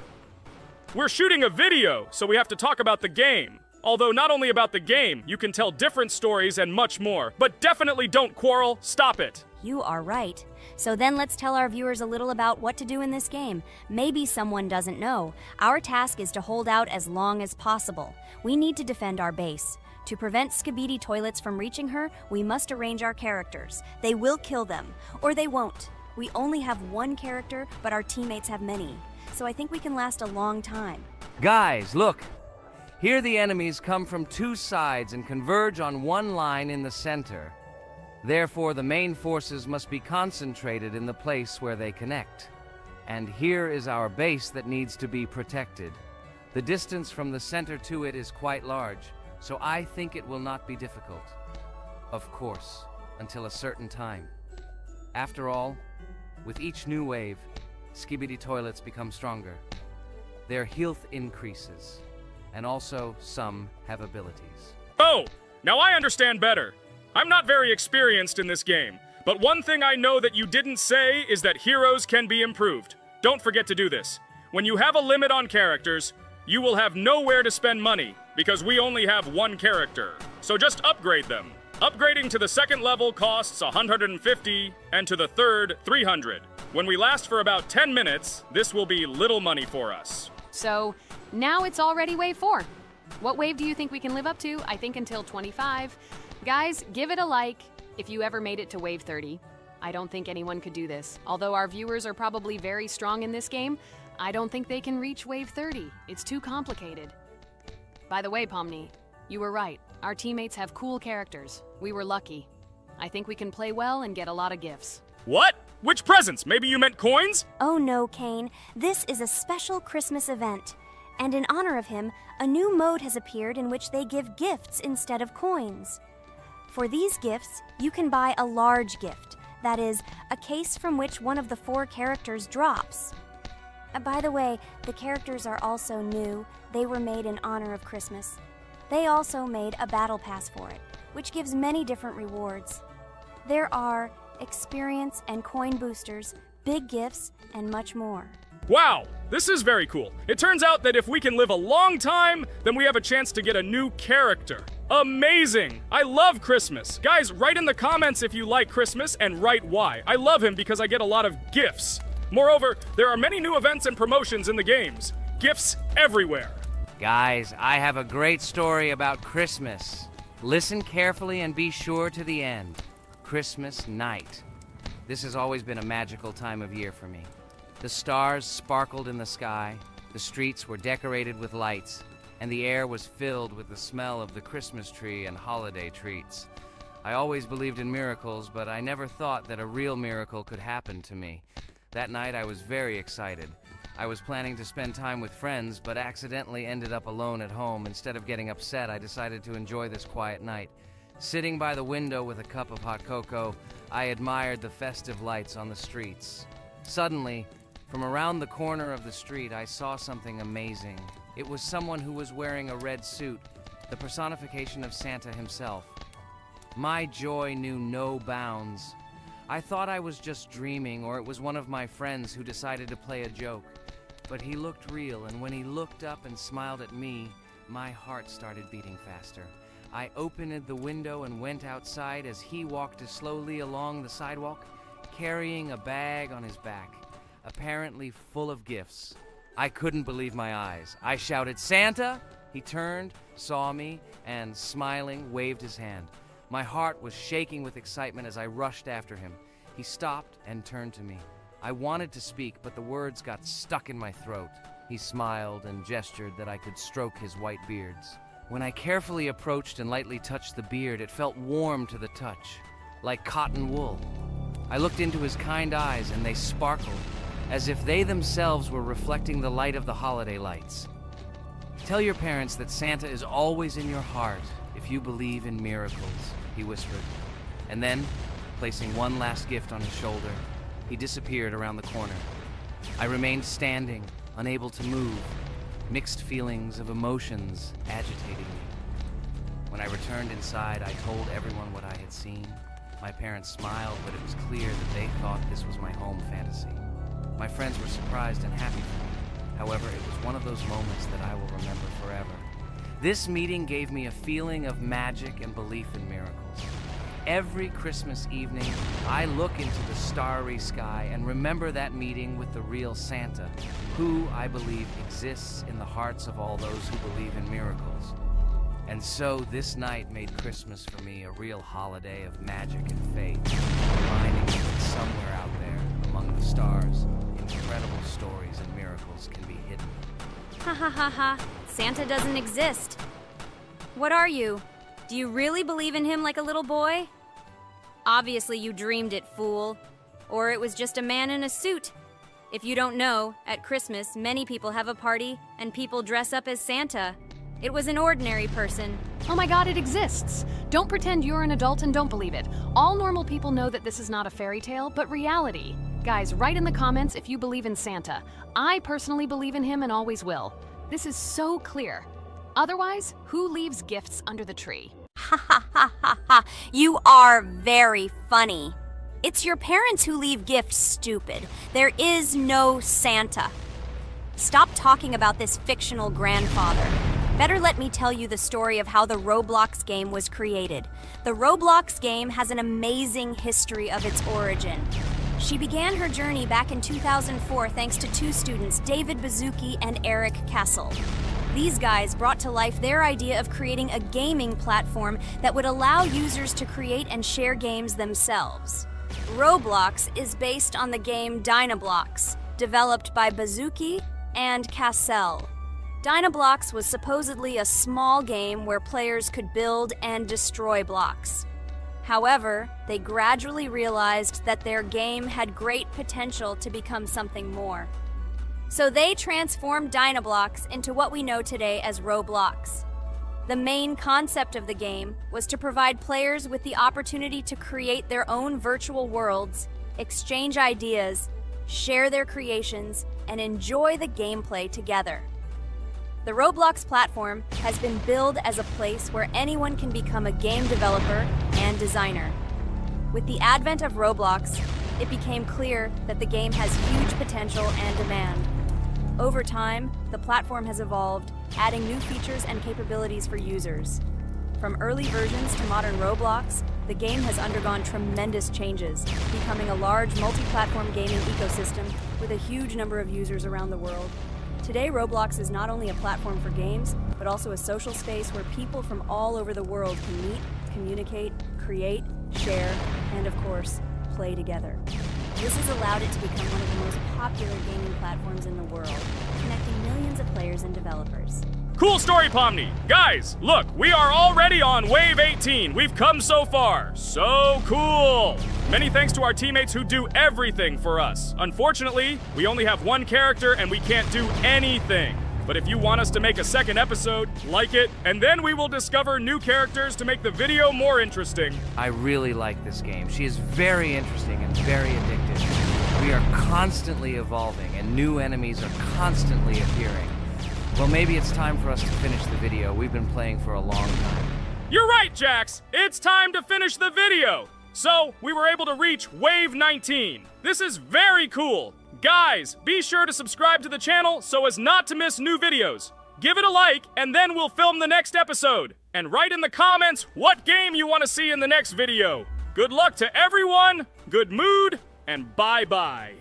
We're shooting a video, so we have to talk about the game. Although not only about the game, you can tell different stories and much more. But definitely don't quarrel. Stop it. You are right. So then let's tell our viewers a little about what to do in this game. Maybe someone doesn't know. Our task is to hold out as long as possible. We need to defend our base. To prevent Skibidi Toilets from reaching her, we must arrange our characters. They will kill them, or they won't. We only have one character, but our teammates have many. So I think we can last a long time. Guys, look! Here the enemies come from two sides and converge on one line in the center. Therefore, the main forces must be concentrated in the place where they connect. And here is our base that needs to be protected. The distance from the center to it is quite large, so I think it will not be difficult. Of course, until a certain time. After all, with each new wave, Skibidi Toilets become stronger. Their health increases, and also some have abilities. Oh, now I understand better. I'm not very experienced in this game, but one thing I know that you didn't say is that heroes can be improved. Don't forget to do this. When you have a limit on characters, you will have nowhere to spend money, because we only have one character. So just upgrade them. Upgrading to the second level costs 150, and to the third, 300. When we last for about 10 minutes, this will be little money for us. So, now it's already wave 4. What wave do you think we can live up to? I think until 25. Guys, give it a like if you ever made it to wave 30. I don't think anyone could do this. Although our viewers are probably very strong in this game, I don't think they can reach wave 30. It's too complicated. By the way, Pomni, you were right. Our teammates have cool characters. We were lucky. I think we can play well and get a lot of gifts. What? Which presents? Maybe you meant coins? Oh no, Kane. This is a special Christmas event. And in honor of him, a new mode has appeared in which they give gifts instead of coins. For these gifts, you can buy a large gift, that is, a case from which one of the 4 characters drops. By the way, the characters are also new. They were made in honor of Christmas. They also made a battle pass for it, which gives many different rewards. There are experience and coin boosters, big gifts, and much more. Wow, this is very cool. It turns out that if we can live a long time, then we have a chance to get a new character. Amazing! I love Christmas. Guys, write in the comments if you like Christmas and write why. I love him because I get a lot of gifts. Moreover, there are many new events and promotions in the games. Gifts everywhere. Guys, I have a great story about Christmas. Listen carefully and be sure to the end. Christmas night. This has always been a magical time of year for me. The stars sparkled in the sky, the streets were decorated with lights, and the air was filled with the smell of the Christmas tree and holiday treats. I always believed in miracles, but I never thought that a real miracle could happen to me. That night I was very excited. I was planning to spend time with friends, but accidentally ended up alone at home. Instead of getting upset, I decided to enjoy this quiet night. Sitting by the window with a cup of hot cocoa, I admired the festive lights on the streets. Suddenly, from around the corner of the street, I saw something amazing. It was someone who was wearing a red suit, the personification of Santa himself. My joy knew no bounds. I thought I was just dreaming, or it was one of my friends who decided to play a joke. But he looked real, and when he looked up and smiled at me, my heart started beating faster. I opened the window and went outside as he walked slowly along the sidewalk, carrying a bag on his back, apparently full of gifts. I couldn't believe my eyes. I shouted, "Santa!" He turned, saw me, and smiling, waved his hand. My heart was shaking with excitement as I rushed after him. He stopped and turned to me. I wanted to speak, but the words got stuck in my throat. He smiled and gestured that I could stroke his white beards. When I carefully approached and lightly touched the beard, it felt warm to the touch, like cotton wool. I looked into his kind eyes, and they sparkled, as if they themselves were reflecting the light of the holiday lights. Tell your parents that Santa is always in your heart if you believe in miracles, he whispered. And then, placing one last gift on his shoulder, he disappeared around the corner. I remained standing, unable to move, mixed feelings of emotions agitating me. When I returned inside, I told everyone what I had seen. My parents smiled, but it was clear that they thought this was my home fantasy. My friends were surprised and happy for me. However, it was one of those moments that I will remember forever. This meeting gave me a feeling of magic and belief in miracles. every Christmas evening, I look into the starry sky and remember that meeting with the real Santa, who I believe exists in the hearts of all those who believe in miracles. And so this night made Christmas for me a real holiday of magic and faith, reminding me that somewhere out there, among the stars, incredible stories and miracles can be hidden. Ha ha ha ha. Santa doesn't exist. What are you? Do you really believe in him like a little boy? Obviously you dreamed it, fool. Or it was just a man in a suit. If you don't know, at Christmas, many people have a party and people dress up as Santa. It was an ordinary person. Oh my god, it exists! Don't pretend you're an adult and don't believe it. All normal people know that this is not a fairy tale, but reality. Guys, write in the comments if you believe in Santa. I personally believe in him and always will. This is so clear. Otherwise, who leaves gifts under the tree? Ha ha ha ha ha. You are very funny. It's your parents who leave gifts, stupid. There is no Santa. Stop talking about this fictional grandfather. Better let me tell you the story of how the Roblox game was created. The Roblox game has an amazing history of its origin. She began her journey back in 2004 thanks to two students, David Bazuki and Eric Castle. These guys brought to life their idea of creating a gaming platform that would allow users to create and share games themselves. Roblox is based on the game Dynablox, developed by Bazuki and Cassell. Dynablox was supposedly a small game where players could build and destroy blocks. However, they gradually realized that their game had great potential to become something more. So they transformed Dynablox into what we know today as Roblox. The main concept of the game was to provide players with the opportunity to create their own virtual worlds, exchange ideas, share their creations, and enjoy the gameplay together. The Roblox platform has been billed as a place where anyone can become a game developer and designer. With the advent of Roblox, it became clear that the game has huge potential and demand. Over time, the platform has evolved, adding new features and capabilities for users. From early versions to modern Roblox, the game has undergone tremendous changes, becoming a large multi-platform gaming ecosystem with a huge number of users around the world. Today, Roblox is not only a platform for games, but also a social space where people from all over the world can meet, communicate, create, share, and of course, play together. This has allowed it to become one of the most popular gaming platforms in the world, connecting millions of players and developers. Cool story, Pomni. Guys, look, we are already on Wave 18. We've come so far. So cool. Many thanks to our teammates who do everything for us. Unfortunately, we only have one character and we can't do anything. But if you want us to make a second episode, like it, and then we will discover new characters to make the video more interesting. I really like this game. She is very interesting and very addictive. We are constantly evolving and new enemies are constantly appearing. Well, maybe it's time for us to finish the video. We've been playing for a long time. You're right, Jax. It's time to finish the video. So, we were able to reach Wave 19. This is very cool. Guys, be sure to subscribe to the channel so as not to miss new videos. Give it a like, and then we'll film the next episode. And write in the comments what game you want to see in the next video. Good luck to everyone, good mood, and bye-bye.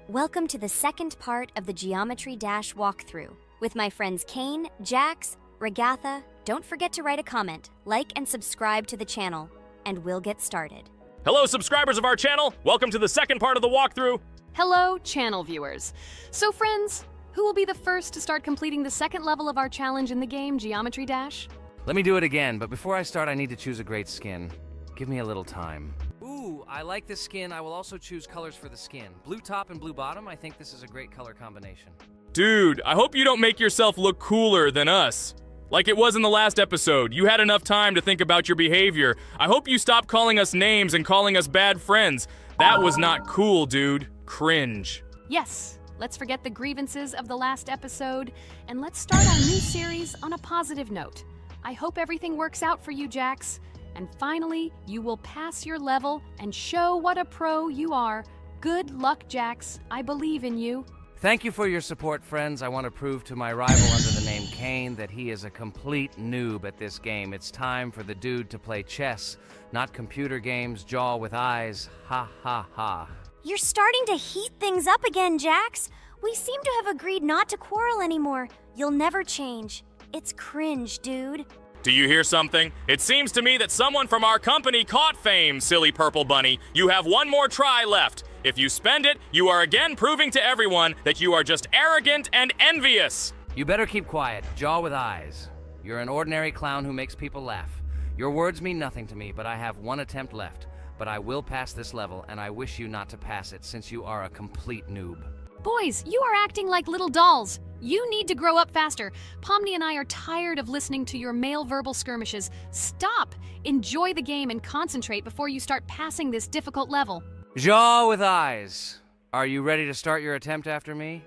Welcome to the second part of the Geometry Dash walkthrough. With my friends Kane, Jax, Regatha, don't forget to write a comment, like and subscribe to the channel, and we'll get started. Hello, subscribers of our channel. Welcome to the second part of the walkthrough. Hello, channel viewers. So friends, who will be the first to start completing the second level of our challenge in the game, Geometry Dash? Let me do it again, but before I start, I need to choose a great skin. Give me a little time. Ooh, I like this skin. I will also choose colors for the skin. Blue top and blue bottom. I think this is a great color combination. Dude, I hope you don't make yourself look cooler than us. Like it was in the last episode, you had enough time to think about your behavior. I hope you stop calling us names and calling us bad friends. That was not cool, dude. Cringe. Yes, let's forget the grievances of the last episode, and let's start our new series on a positive note. I hope everything works out for you, Jax. And finally, you will pass your level and show what a pro you are. Good luck, Jax. I believe in you. Thank you for your support, friends. I want to prove to my rival under the name Kane that he is a complete noob at this game. It's time for the dude to play chess, not computer games, jaw with eyes. Ha ha ha. You're starting to heat things up again, Jax. We seem to have agreed not to quarrel anymore. You'll never change. It's cringe, dude. Do you hear something? It seems to me that someone from our company caught fame, silly purple bunny. You have one more try left. If you spend it, you are again proving to everyone that you are just arrogant and envious. You better keep quiet, jaw with eyes. You're an ordinary clown who makes people laugh. Your words mean nothing to me, but I have one attempt left. But I will pass this level, and I wish you not to pass it since you are a complete noob. Boys, you are acting like little dolls. You need to grow up faster. Pomni and I are tired of listening to your male verbal skirmishes. Stop! Enjoy the game and concentrate before you start passing this difficult level. Jaw with eyes. Are you ready to start your attempt after me?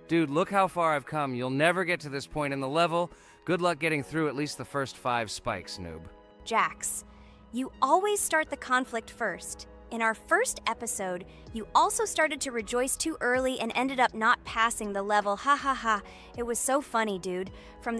Dude, look how far I've come. You'll never get to this point in the level. Good luck getting through at least the first 5 spikes, noob. Jax, you always start the conflict first. In our first episode, you also started to rejoice too early and ended up not passing the level. Ha ha ha. It was so funny, dude. From the